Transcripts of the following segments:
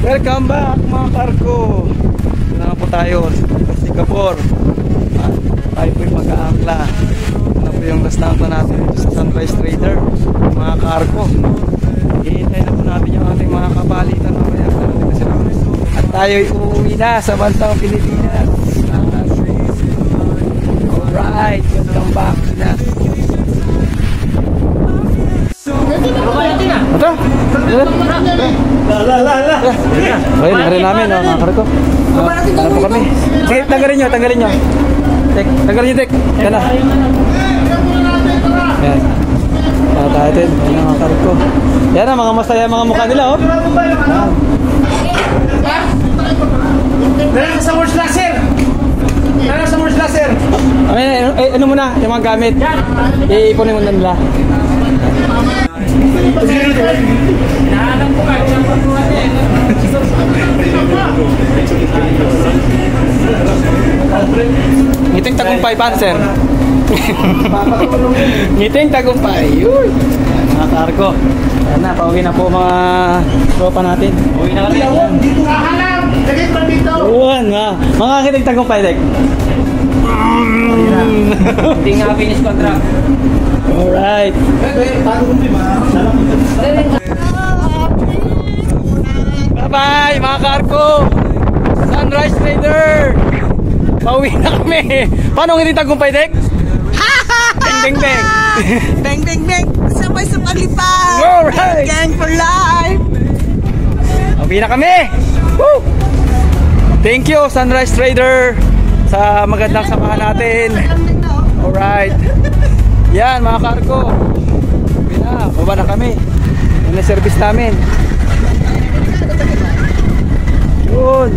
Welcome back mga karko. Na po tayo sa Singapore. Tayo po yung mag-aangla. Ano po yung last na angla natin dito sa Sunrise Trader, mga karko. Hihintay na po natin yung ating mga kapalitan mamaya. At tayo'y uuwi na sa bansang Pilipinas. Alright, welcome back na. Ito? Ayun, narin namin mga karko. Ano po kami? Sige, tanggalin nyo. Tek, tanggalin nyo, Tek. Yan na. Yan. Tayo din. Yan mga karko. Yan na, mga masaya mga mukha nila, oh. Meron sa Morse Laser! Meron sa Morse Laser! Ano muna, yung mga gamit. Iipunin mo na nila. Nahanap ko kayo sa pagkuhan. Ngiting tagumpay pa, sir. Ngiting tagumpay. Uy. Mga karko. Yan na, pauwi na po mga tropa natin. Pauwi na kami. Dito kahanap! Lagay pa dito! Uwan nga. Mga ngiting tagumpay, Dek. Hindi nga finish contract. Alright. Bye-bye mga karko. Sunrise Trader. Pauwi na kami. Paano ngiting tagumpay, Dek? Beng, beng, beng. Bang, bang, bang! Sabay sa paglipad! Alright! Gang for life! Pauwi na kami. Woo! Thank you Sunrise Trader sa magandang samahan natin. Alright. Yan mga karko. Pauwi na. Baba na kami. Yan na service namin. Yun.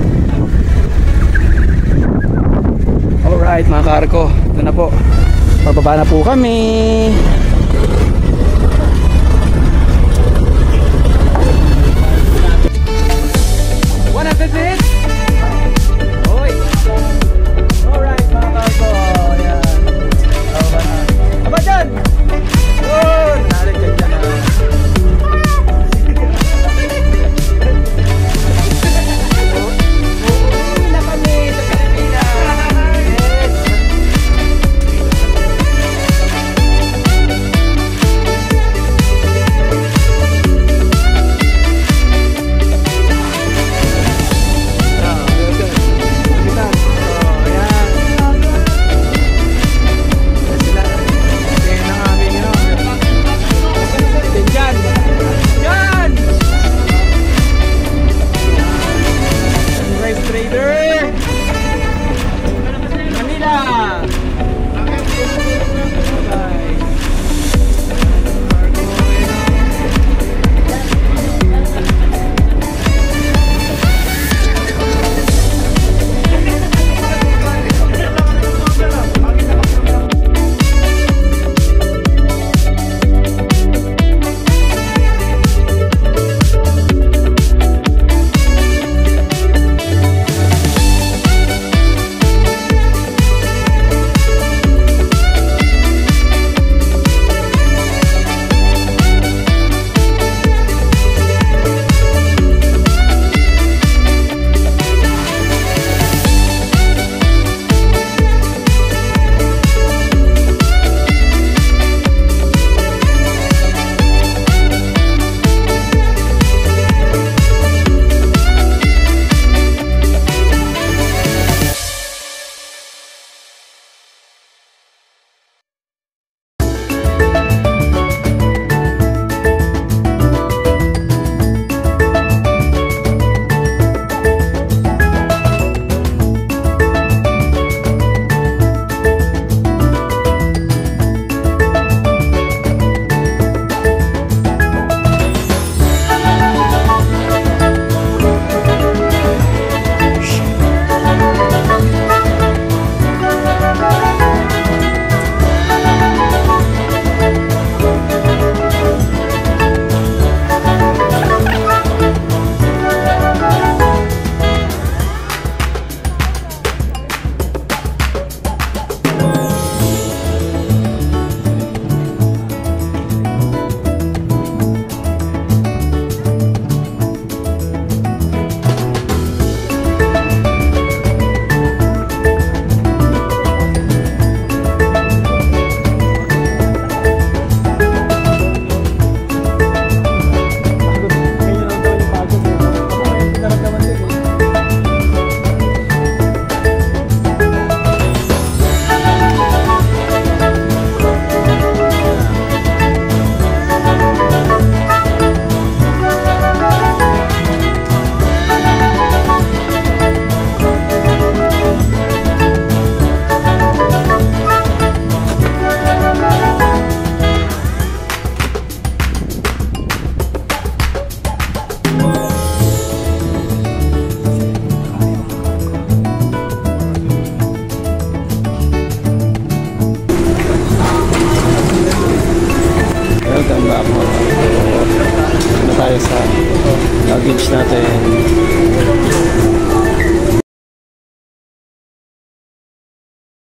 Alright mga karko. Ito na po. Pababa na po kami. Wanna visit? Oy. Alright mga karko. Ayan. Pababa na. Aba dyan! Yun! Nalit dyan dyan na. Uuwi na kami sa Pilipinas. Yes! sa luggage natin.